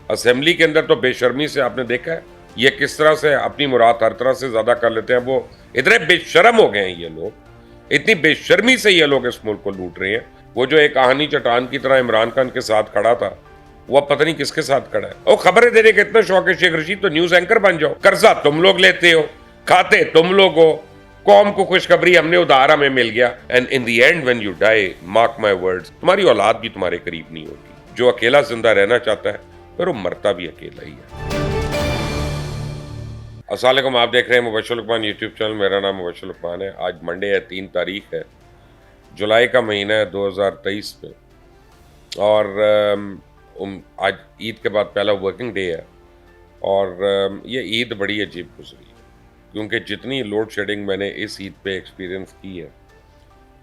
Assembly के अंदर तो बेशर्मी से आपने देखा है ये किस तरह से अपनी मुराद हर तरह से ज्यादा कर लेते हैं। वो इतने बेशर्म हो गए हैं ये लोग, इतनी बेशर्मी से ये लोग इस मुल्क को लूट रहे हैं। वो जो एक कहानी चट्टान की तरह इमरान खान के साथ खड़ा था, वो अब पता नहीं किसके साथ खड़ा है। और खबरें देने का इतना शौक है शेख रशीद, तो न्यूज एंकर बन जाओ। कर्जा तुम लोग लेते हो, खाते तुम लोग हो, कौम को खुशखबरी हमने उधार हमें मिल गया। And in the end when you die, mark my words, तुम्हारी औलाद भी तुम्हारे करीब नहीं होगी। जो अकेला जिंदा रहना चाहता है पर वो मरता भी अकेला ही है। अस्सलाम वालेकुम, आप देख रहे हैं मुबश्शिर लुकमान यूट्यूब चैनल। मेरा नाम मुबश्शिर लुकमान है। आज मंडे है, 3 तारीख है, जुलाई का महीना है 2023 में। और आज ईद के बाद पहला वर्किंग डे है। और ये ईद बड़ी अजीब गुजरी, क्योंकि जितनी लोड शेडिंग मैंने इस ईद पे एक्सपीरियंस की है,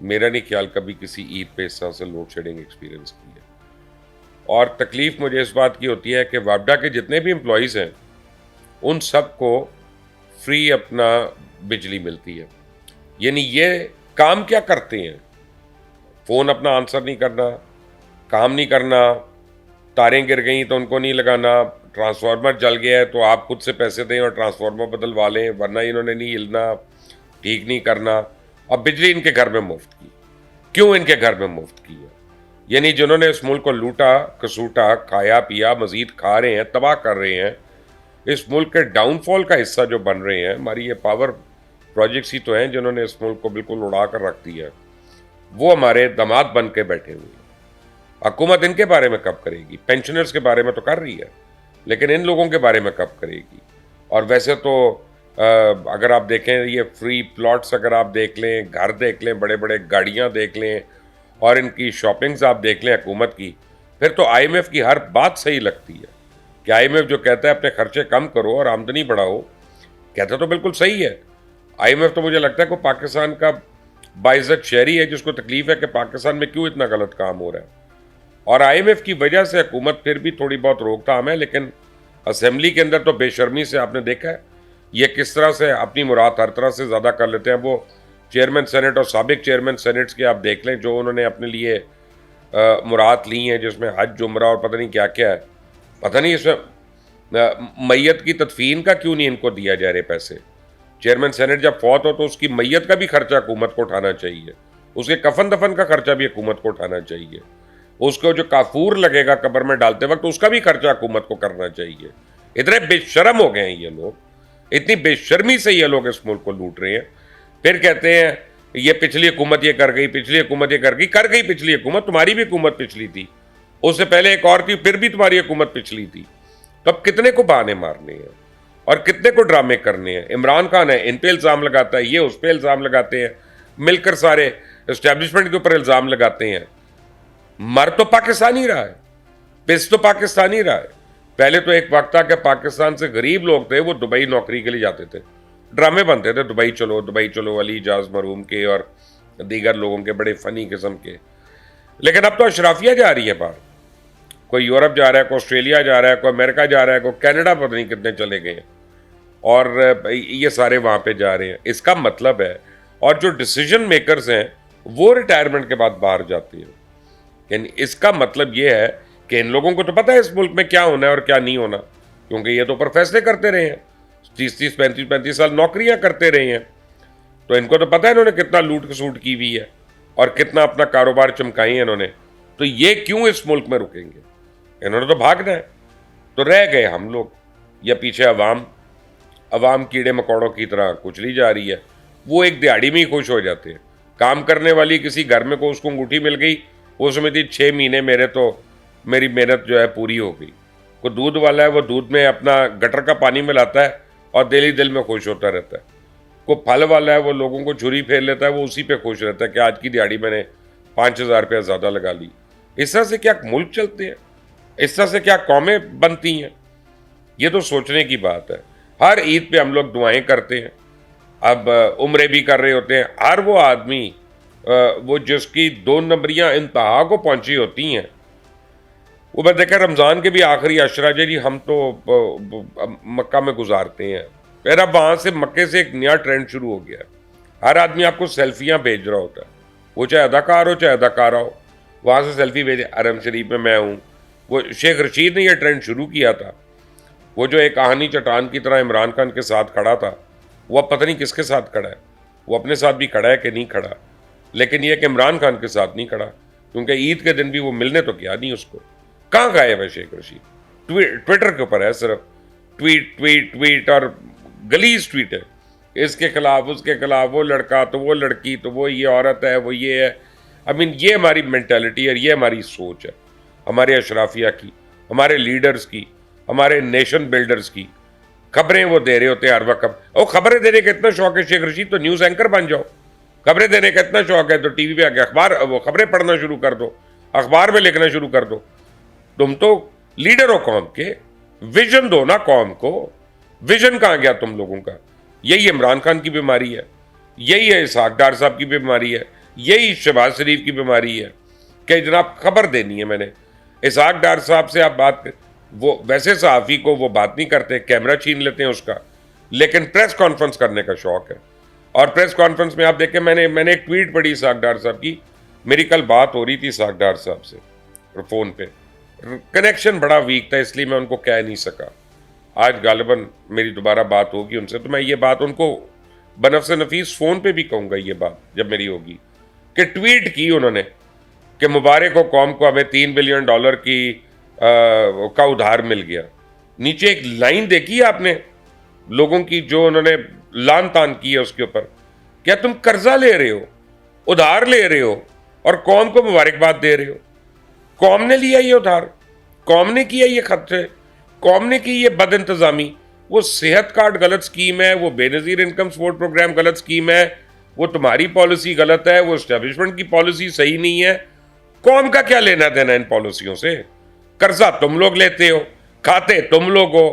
मेरा नहीं ख्याल कभी किसी ईद पे इस तरह से लोड शेडिंग एक्सपीरियंस की है। और तकलीफ मुझे इस बात की होती है कि वापडा के जितने भी एम्प्लॉयज़ हैं उन सबको फ्री अपना बिजली मिलती है। यानी ये काम क्या करते हैं? फ़ोन अपना आंसर नहीं करना, काम नहीं करना, तारें गिर गई तो उनको नहीं लगाना, ट्रांसफार्मर जल गया है तो आप खुद से पैसे दें और ट्रांसफार्मर बदलवा लें, वरना इन्होंने नहीं हिलना, ठीक नहीं करना। अब बिजली इनके घर में मुफ्त की। क्यों इनके घर में मुफ्त की है? यानी जिन्होंने इस मुल्क को लूटा कसूटा, खाया पिया, मजीद खा रहे हैं, तबाह कर रहे हैं, इस मुल्क के डाउनफॉल का हिस्सा जो बन रहे हैं, हमारी ये पावर प्रोजेक्ट्स ही तो हैं जिन्होंने इस मुल्क को बिल्कुल उड़ा कर रख दिया है, वो हमारे दामाद बन के बैठे हुए हैं। हुकूमत इनके बारे में कब करेगी? पेंशनर्स के बारे में तो कर रही है, लेकिन इन लोगों के बारे में कब करेगी? और वैसे तो अगर आप देखें, ये फ्री प्लॉट्स अगर आप देख लें, घर देख लें, बड़े बड़े गाड़ियाँ देख लें और इनकी शॉपिंग्स आप देख लें हुकूमत की, फिर तो IMF की हर बात सही लगती है कि IMF जो कहता है अपने खर्चे कम करो और आमदनी बढ़ाओ, कहता तो बिल्कुल सही है। IMF तो मुझे लगता है कि पाकिस्तान का बाइज्जत शहरी है जिसको तकलीफ है कि पाकिस्तान में क्यों इतना गलत काम हो रहा है। और IMF की वजह से हुकूमत फिर भी थोड़ी बहुत रोकथाम है, लेकिन असेंबली के अंदर तो बेशर्मी से आपने देखा है ये किस तरह से अपनी मुराद हर तरह से ज़्यादा कर लेते हैं। वो चेयरमैन सेनेट और साबिक चेयरमैन सेनेट्स के आप देख लें जो उन्होंने अपने लिए मुराद ली हैं, जिसमें हज जुमरा और पता नहीं क्या क्या है। पता नहीं इसमें मैयत की तदफीन का क्यों नहीं इनको दिया जा रहे पैसे। चेयरमैन सेनेट जब फौत हो तो उसकी मैयत का भी खर्चा हुकूमत को उठाना चाहिए, उसके कफन दफन का खर्चा भी हुकूमत को उठाना चाहिए, उसको जो काफूर लगेगा कब्र में डालते वक्त उसका भी खर्चा हुकूमत को करना चाहिए। इतने बेशर्म हो गए हैं ये लोग, इतनी बेशर्मी से ये लोग इस मुल्क को लूट रहे हैं। फिर कहते हैं ये पिछली हुकूमत ये कर गई, पिछली हुकूमत ये कर गई पिछली हुकूमत, तुम्हारी भी हुकूमत पिछली थी, उससे पहले एक और थी, फिर भी तुम्हारी हुकूमत पिछली थी। तो अब कितने को बहाने मारने हैं और कितने को ड्रामे करने हैं? इमरान खान है, इन पे इल्ज़ाम लगाता है, ये उस पर इल्ज़ाम लगाते हैं, मिलकर सारे इस्टेब्लिशमेंट के ऊपर इल्ज़ाम लगाते हैं। मर तो पाकिस्तान ही रहा है, पिस तो पाकिस्तान ही रहा है। पहले तो एक वक्त था कि पाकिस्तान से गरीब लोग थे वो दुबई नौकरी के लिए जाते थे, ड्रामे बनते थे, दुबई चलो, अली जाज मरूम के और दीगर लोगों के बड़े फनी किस्म के। लेकिन अब तो अशराफिया जा रही है बाहर, कोई यूरोप जा रहा है, कोई ऑस्ट्रेलिया जा रहा है, कोई अमेरिका जा रहा है, कोई कनाडा, पता नहीं कितने चले गए हैं, और ये सारे वहाँ पे जा रहे हैं। इसका मतलब है, और जो डिसीजन मेकर्स हैं वो रिटायरमेंट के बाद बाहर जाते हैं। यानी इसका मतलब ये है कि इन लोगों को तो पता है इस मुल्क में क्या होना है और क्या नहीं होना, क्योंकि ये तो ऊपर फैसले करते रहे हैं, 30-30, 35-35 साल नौकरियां करते रहे हैं। तो इनको तो पता है इन्होंने कितना लूट खसूट की हुई है और कितना अपना कारोबार चमकाई है इन्होंने। तो ये क्यों इस मुल्क में रुकेंगे? इन्होंने तो भागना है। तो रह गए हम लोग या पीछे अवाम कीड़े मकोड़ों की तरह कुचली जा रही है। वो एक दिहाड़ी में ही खुश हो जाते हैं। काम करने वाली किसी घर में को उसको अंगूठी मिल गई, वो समझती 6 महीने मेरी मेहनत जो है पूरी हो गई। कोई दूध वाला है, वो दूध में अपना गटर का पानी मिलाता है और दिल ही दिल में खुश होता रहता है। कोई फल वाला है, वो लोगों को छुरी फेर लेता है, वो उसी पे खुश रहता है कि आज की दिहाड़ी मैंने 5,000 रुपया ज़्यादा लगा ली। इस तरह से क्या मुल्क चलते हैं? इस तरह से क्या कौमें बनती हैं? ये तो सोचने की बात है। हर ईद पे हम लोग दुआएं करते हैं, अब उम्रे भी कर रहे होते हैं। हर वो आदमी वो जिसकी 2 नंबरियाँ इंतहा को पहुंची होती हैं, वो मैं देखा रमज़ान के भी आखिरी अशरा जी हम तो मक्का में गुजारते हैं। फिर अब वहाँ से मक्के से एक नया ट्रेंड शुरू हो गया। हर आदमी आपको सेल्फियाँ भेज रहा होता है, वो चाहे अदाकार हो चाहे अदाकारा हो, वहाँ से सेल्फी भेजे, हरम शरीफ में मैं हूँ, वो शेख रशीद ने यह ट्रेंड शुरू किया था। वो जो एक कहानी चट्टान की तरह इमरान खान के साथ खड़ा था, वो अब पता नहीं किसके साथ खड़ा है। वो अपने साथ भी खड़ा है कि नहीं खड़ा, लेकिन यह कि इमरान खान के साथ नहीं खड़ा, क्योंकि ईद के दिन भी वो मिलने तो किया नहीं उसको। कहाँ गायब है शेख रशीद? ट्विटर के ऊपर है सिर्फ, ट्वीट ट्वीट ट्वीट और गलीज ट्वीट है, इसके खिलाफ उसके खिलाफ, वो लड़का तो वो लड़की तो वो ये औरत है वो ये है। आई मीन ये हमारी मेंटालिटी है, ये हमारी सोच है, हमारे अशराफिया की, हमारे लीडर्स की, हमारे नेशन बिल्डर्स की। खबरें वो दे रहे होते हैं हर वक्त। और खबरें देने का इतना शौक है शेख रशीद तो न्यूज़ एंकर बन जाओ। खबरें देने का इतना शौक है तो टीवी पे आके अखबार वो खबरें पढ़ना शुरू कर दो, अखबार में लिखना शुरू कर दो। तुम तो लीडर हो कौम के, विजन दो ना कौम को। विजन कहाँ गया तुम लोगों का? यही इमरान खान की बीमारी है, यही है इसहाक डार साहब की बीमारी है, यही शहबाज शरीफ की बीमारी है कि जनाब खबर देनी है मैंने। इसहाक डार साहब से आप बात, वो वैसे सहाफ़ी को वो बात नहीं करते, कैमरा छीन लेते हैं उसका, लेकिन प्रेस कॉन्फ्रेंस करने का शौक है। और प्रेस कॉन्फ्रेंस में आप देखें, मैंने एक ट्वीट पढ़ी इसहाक डार साहब की। मेरी कल बात हो रही थी इसहाक डार साहब से फ़ोन पे, कनेक्शन बड़ा वीक था इसलिए मैं उनको कह नहीं सका। आज गालिबन मेरी दोबारा बात होगी उनसे तो मैं ये बात उनको बनफ़्स नफीस फ़ोन पे भी कहूँगा। ये बात जब मेरी होगी कि ट्वीट की उन्होंने कि मुबारक हो कौम को, हमें $3 बिलियन का उधार मिल गया। नीचे एक लाइन देखी है आपने लोगों की जो उन्होंने लान तान की है उसके ऊपर? क्या तुम कर्जा ले रहे हो, उधार ले रहे हो और कौम को मुबारकबाद दे रहे हो? कौम ने लिया ये उधार, कौम ने किया ये खर्चे, कौम ने की ये बद इंतजामी। वो सेहत कार्ड गलत स्कीम है, वो बेनज़ीर इनकम सपोर्ट प्रोग्राम गलत स्कीम है, वो तुम्हारी पॉलिसी गलत है, वो एस्टेब्लिशमेंट की पॉलिसी सही नहीं है। कौम का क्या लेना देना इन पॉलिसियों से? कर्जा तुम लोग लेते हो, खाते तुम लोग हो।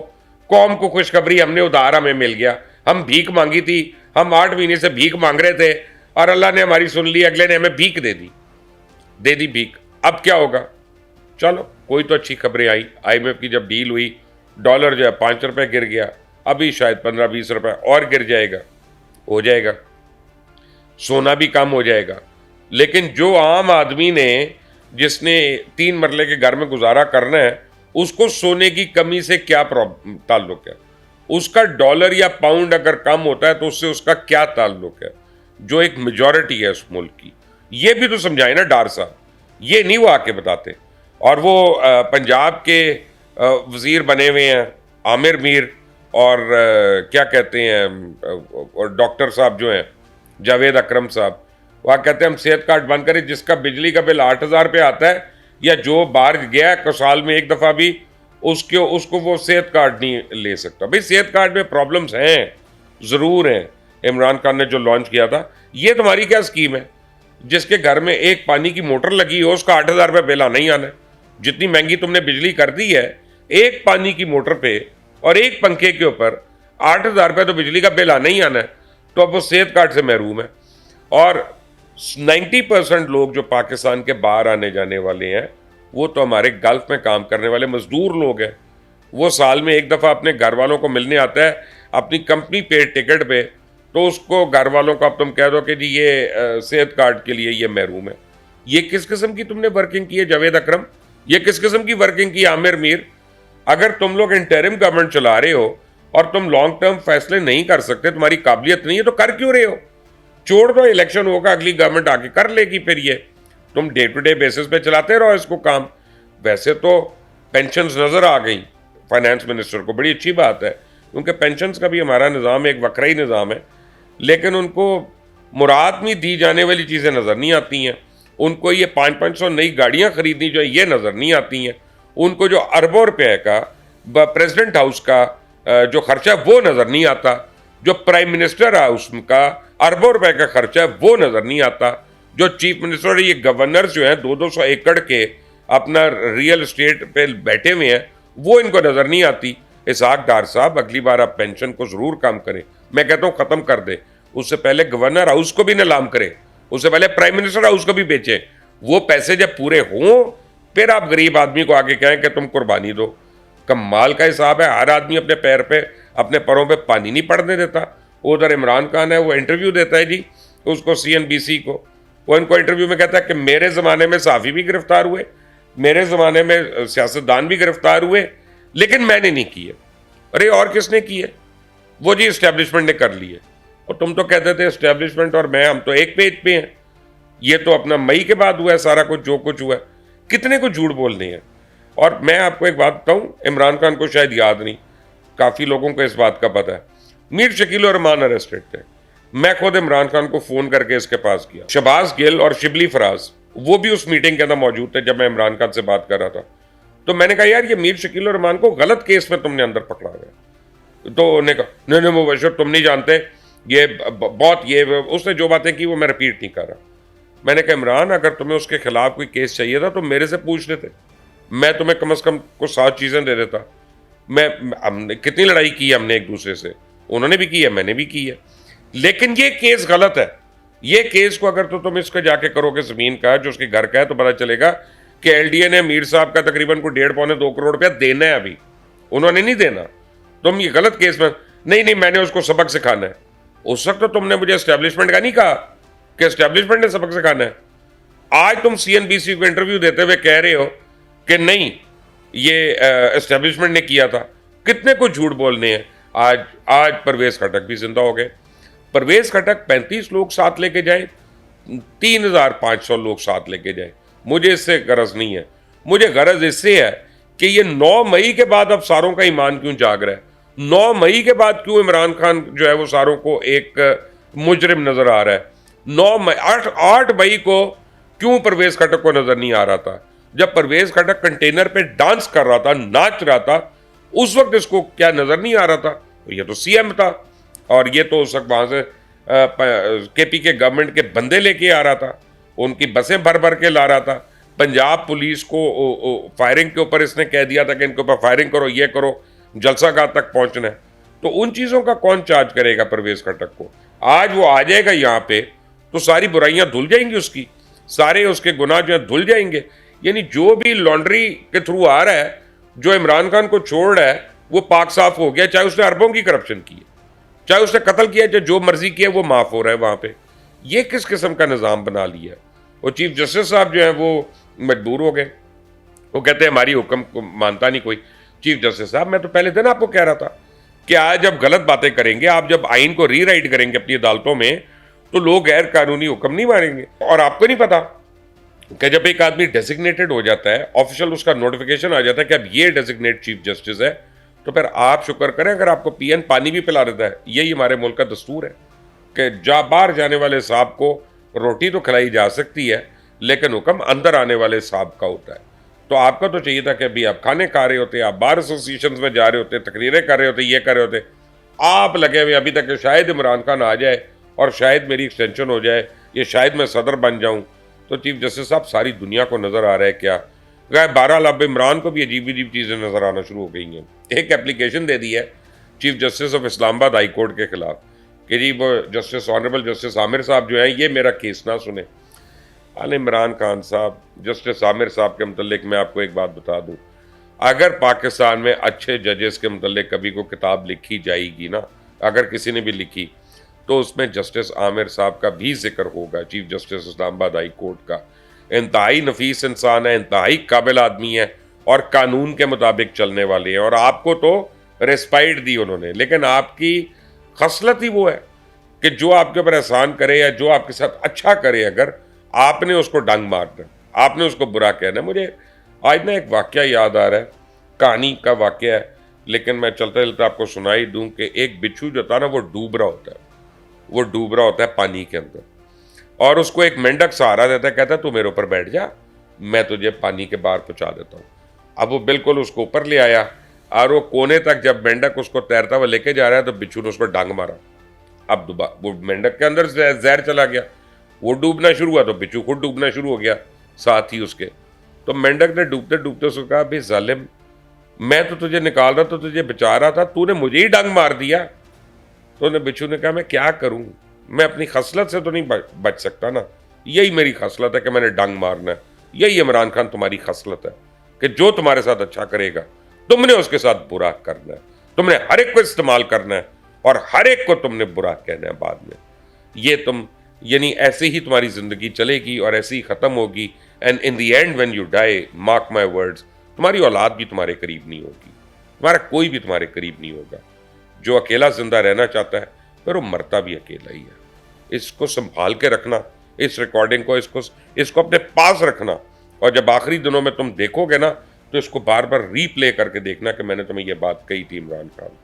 कौम को खुशखबरी, हमने उधार हमें मिल गया। हम भीख मांगी थी, हम 8 महीने से भीख मांग रहे थे और अल्लाह ने हमारी सुन ली, अगले ने हमें भीख दे दी भीख। अब क्या होगा? चलो कोई तो अच्छी खबरें आई। IMF की जब डील हुई, डॉलर जो है 5 रुपये गिर गया, अभी शायद 15-20 रुपये और गिर जाएगा, हो जाएगा। सोना भी कम हो जाएगा। लेकिन जो आम आदमी ने, जिसने 3 मरले के घर में गुजारा करना है, उसको सोने की कमी से क्या ताल्लुक है? उसका डॉलर या पाउंड अगर कम होता है तो उससे उसका क्या ताल्लुक है, जो एक मेजॉरिटी है उस मुल्क की? ये भी तो समझाए ना डार साहब, ये नहीं वो आके बताते। और वो पंजाब के वजीर बने हुए हैं आमिर मीर, और क्या कहते हैं, और डॉक्टर साहब जो हैं जावेद अकरम साहब, वह कहते हैं हम सेहत कार्ड बंद करें। जिसका बिजली का बिल 8,000 रुपये आता है या जो बाहर गया है साल में एक दफ़ा भी, उसको वो सेहत कार्ड नहीं ले सकता। भाई सेहत कार्ड में प्रॉब्लम्स हैं, ज़रूर हैं। इमरान खान ने जो लॉन्च किया था, ये तुम्हारी क्या स्कीम है? जिसके घर में एक पानी की मोटर लगी हो उसका 8,000 रुपये बिल आना ही आना है। जितनी महंगी तुमने बिजली कर दी है, एक पानी की मोटर पे और एक पंखे के ऊपर 8,000 रुपये तो बिजली का बिल आना ही आना है। तो अब वो सेहत कार्ड से महरूम है। और 90% लोग जो पाकिस्तान के बाहर आने जाने वाले हैं, वो तो हमारे गल्फ में काम करने वाले मजदूर लोग हैं। वो साल में एक दफ़ा अपने घर वालों को मिलने आता है अपनी कंपनी पेड टिकट पे, तो उसको घर वालों को अब तुम कह दो कि जी ये सेहत कार्ड के लिए ये महरूम है। ये किस किस्म की तुमने वर्किंग की है जावेद अकरम? ये किस किस्म की वर्किंग की आमिर मीर? अगर तुम लोग इंटरिम गवर्नमेंट चला रहे हो और तुम लॉन्ग टर्म फैसले नहीं कर सकते, तुम्हारी काबिलियत नहीं है, तो कर क्यों रहे हो? छोड़ दो, इलेक्शन होगा, अगली गवर्नमेंट आके कर लेगी। फिर ये तुम डे टू डे बेसिस पे चलाते रहो इसको काम। वैसे तो पेंशन्स नज़र आ गई फाइनेंस मिनिस्टर को, बड़ी अच्छी बात है, क्योंकि पेंशन्स का भी हमारा निज़ाम एक वक्रा ही निज़ाम है। लेकिन उनको मुराद में दी जाने वाली चीज़ें नज़र नहीं आती हैं। उनको ये 500 नई गाड़ियाँ खरीदनी जो है ये नज़र नहीं आती हैं। उनको जो अरबों रुपए का प्रेसिडेंट हाउस का जो खर्चा वो नज़र नहीं आता। जो प्राइम मिनिस्टर हाउस का अरबों रुपए का खर्चा है वो नज़र नहीं आता। जो चीफ मिनिस्टर, ये गवर्नर जो हैं 200 एकड़ के अपना रियल एस्टेट पे बैठे हुए हैं, वो इनको नज़र नहीं आती। इसहाक डार साहब, अगली बार आप पेंशन को ज़रूर काम करें। मैं कहता हूँ ख़त्म कर दे। उससे पहले गवर्नर हाउस को भी नीलाम करे, उससे पहले प्राइम मिनिस्टर हाउस को भी बेचे। वो पैसे जब पूरे हों फिर आप गरीब आदमी को आके कहें कि तुम कुर्बानी दो। कमाल का हिसाब है। हर आदमी अपने पैर पे, अपने पैरों पे पानी नहीं पड़ने देता। उधर इमरान खान है, वो इंटरव्यू देता है जी उसको CNBC को। वो इनको इंटरव्यू में कहता है कि मेरे ज़माने में सहाफ़ी भी गिरफ्तार हुए, मेरे ज़माने में सियासतदान भी गिरफ्तार हुए, लेकिन मैंने नहीं किए। अरे और किसने किए? वो जी इस्टेब्लिशमेंट ने कर लिए। और तुम तो कहते थे इस्टेब्लिशमेंट और मैं, हम तो एक पेज पे हैं। ये तो अपना मई के बाद हुआ है सारा कुछ, जो कुछ हुआ है। कितने को झूठ बोलने हैं। और मैं आपको एक बात बताऊं, इमरान खान को शायद याद नहीं, काफ़ी लोगों को इस बात का पता है, मीर शकील और रहमान अरेस्टेड थे। मैं खुद इमरान खान को फ़ोन करके इसके पास किया। शहबाज गिल और शिबली फराज वो भी उस मीटिंग के अंदर मौजूद थे जब मैं इमरान खान से बात कर रहा था। तो मैंने कहा यार, ये मीर शकील और रहमान को गलत केस में तुमने अंदर पकड़ा गया। तो उन्होंने कहा नहीं नहीं मुबशर, तुम नहीं जानते, ये बहुत ये, उसने जो बातें की वो मैं रिपीट नहीं कर रहा। मैंने कहा इमरान, अगर तुम्हें उसके खिलाफ कोई केस चाहिए था तो मेरे से पूछ लेते, मैं तुम्हें कम से कम कुछ 7 चीज़ें दे देता। हमने कितनी लड़ाई की है हमने एक दूसरे से, उन्होंने भी की है, मैंने भी की है। लेकिन ये केस गलत है। ये केस को अगर तो तुम इसको जाके करोगे ज़मीन का, जो उसके घर का है, तो पता चलेगा कि एलडीए ने मीर साहब का तकरीबन को 1.5-2 करोड़ रुपया देना है, अभी उन्होंने नहीं देना। तुम ये गलत केस में, नहीं मैंने उसको सबक सिखाना है। उस वक्त तो तुमने मुझे एस्टेब्लिशमेंट का नहीं कहा कि एस्टेब्लिशमेंट ने सबक सिखाना है। आज तुम सीएनबीसी को इंटरव्यू देते हुए कह रहे हो कि नहीं, ये एस्टेब्लिशमेंट ने किया था। कितने को झूठ बोलने हैं। आज परवेज खटक भी जिंदा हो गए। परवेज खटक 35 लोग साथ लेके जाए, 3500 लोग साथ लेके जाए, मुझे इससे गरज नहीं है। मुझे गरज इससे है कि ये 9 मई के बाद अब सारों का ईमान क्यों जाग रहा है। 9 मई के बाद क्यों इमरान खान जो है वो सारों को एक मुजरिम नजर आ रहा है। 8 मई को क्यों परवेज खटक को नजर नहीं आ रहा था। जब परवेज खटक कंटेनर पे डांस कर रहा था, नाच रहा था, उस वक्त इसको क्या नजर नहीं आ रहा था। ये तो सीएम था और ये तो उस वक्त वहां से केपी के गवर्नमेंट के बंदे लेके आ रहा था, उनकी बसें भर भर के ला रहा था। पंजाब पुलिस को फायरिंग के ऊपर इसने कह दिया था कि इनके ऊपर फायरिंग करो, ये करो, जलसागाह तक पहुंचना है। तो उन चीज़ों का कौन चार्ज करेगा परवेज खटक को। आज वो आ जाएगा यहाँ पे तो सारी बुराइयां धुल जाएंगी उसकी, सारे उसके गुनाह जो है धुल जाएंगे। यानी जो भी लॉन्ड्री के थ्रू आ रहा है, जो इमरान खान को छोड़ रहा है, वो पाक साफ हो गया। चाहे उसने अरबों की करप्शन की है, चाहे उसने कत्ल किया, चाहे जो मर्जी किया, वो माफ हो रहा है वहां पे। ये किस किस्म का निज़ाम बना लिया है। वो चीफ जस्टिस साहब जो है वो मजबूर हो गए। वो कहते हैं हमारी हुक्म को मानता नहीं कोई। चीफ जस्टिस साहब, मैं तो पहले दिन आपको कह रहा था कि आज जब गलत बातें करेंगे, आप जब आइन को रीराइट करेंगे अपनी अदालतों में, तो लोग गैर कानूनी हुक्म नहीं मारेंगे। और आपको नहीं पता कि जब एक आदमी डेजिग्नेटेड हो जाता है, ऑफिशियल उसका नोटिफिकेशन आ जाता है कि अब ये डेजिग्नेट चीफ जस्टिस है, तो फिर आप शुक्र करें अगर आपको पीएन पानी भी पिला देता है। यही हमारे मुल्क का दस्तूर है कि बाहर जाने वाले साहब को रोटी तो खिलाई जा सकती है, लेकिन हुक्म अंदर आने वाले साहब का होता है। तो आपका तो चाहिए था कि अभी आप खाने खा रहे होते, आप बार एसोसिएशन में जा रहे होते, तकरीरें कर रहे होते, ये कर रहे होते। आप लगे हुए अभी तक कि शायद इमरान खान आ जाए और शायद मेरी एक्सटेंशन हो जाए, ये शायद मैं सदर बन जाऊं। तो चीफ जस्टिस साहब, सारी दुनिया को नजर आ रहा है क्या? बहरहाल अब इमरान को भी अजीब अजीब चीज़ें नजर आना शुरू हो गई हैं। एक एप्लीकेशन दे दी है chief justice of Islamabad high court के खिलाफ कि जी वो जस्टिस ऑनरेबल जस्टिस आमिर साहब जो हैं, ये मेरा केस ना सुने। अल इमरान खान साहब, जस्टिस आमिर साहब के मतलब मैं आपको एक बात बता दूं, अगर पाकिस्तान में अच्छे जजेस के मतलब कभी को किताब लिखी जाएगी ना, अगर किसी ने भी लिखी, तो उसमें जस्टिस आमिर साहब का भी जिक्र होगा, chief justice Islamabad high court का। इंतहाई नफीस इंसान है, इंतहाई काबिल आदमी है और कानून के मुताबिक चलने वाले हैं। और आपको तो रेस्पाइट दी उन्होंने, लेकिन आपकी खसलत ही वो है कि जो आपके ऊपर एहसान करे या जो आपके साथ अच्छा करे, अगर आपने उसको डंग मारना, आपने उसको बुरा कहना। मुझे आज ना एक वाकया याद आ रहा है, कहानी का वाकया है, लेकिन मैं चलते चलते आपको सुनाई दूं कि एक बिच्छू जो था ना, वो डूब रहा होता है, वो डूब रहा होता है पानी के अंदर, और उसको एक मेंढक सहारा देता है, कहता है तू मेरे ऊपर बैठ जा, मैं तुझे पानी के बाहर पहुंचा देता हूँ। अब वो बिल्कुल उसको ऊपर ले आया और वो कोने तक जब मेंढक उसको तैरता हुआ लेके जा रहा है तो बिच्छू ने उसको डांग मारा। अब वो मेंढक के अंदर जहर चला गया, वो डूबना शुरू हुआ तो बिच्छू खुद डूबना शुरू हो गया साथ ही उसके। तो मेंढक ने डूबते डूबते उसको कहा, भाई जालिम, मैं तो तुझे निकाल रहा था, तुझे बचा रहा था, तूने मुझे ही डांग मार दिया। तो बिच्छू ने कहा, मैं क्या करूं, मैं अपनी खसलत से तो नहीं बच सकता ना, यही मेरी खसलत है कि मैंने डांग मारना है। यही इमरान खान तुम्हारी खसलत है कि जो तुम्हारे साथ अच्छा करेगा तुमने उसके साथ बुरा करना है, तुमने हर एक को इस्तेमाल करना है और हर एक को तुमने बुरा कहना है बाद में। ये तुम यानी ऐसे ही तुम्हारी जिंदगी चलेगी और ऐसे ही खत्म होगी and in the end when you die, mark my words, तुम्हारी औलाद भी तुम्हारे करीब नहीं होगी, तुम्हारा कोई भी तुम्हारे करीब नहीं होगा। जो अकेला जिंदा रहना चाहता है फिर वो मरता भी अकेला ही है। इसको संभाल के रखना, इस रिकॉर्डिंग को, इसको अपने पास रखना, और जब आखिरी दिनों में तुम देखोगे ना तो इसको बार बार रीप्ले करके देखना कि मैंने तुम्हें ये बात कही थी इमरान खान।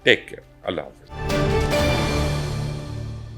टेक केयर, अल्लाह हाफिज।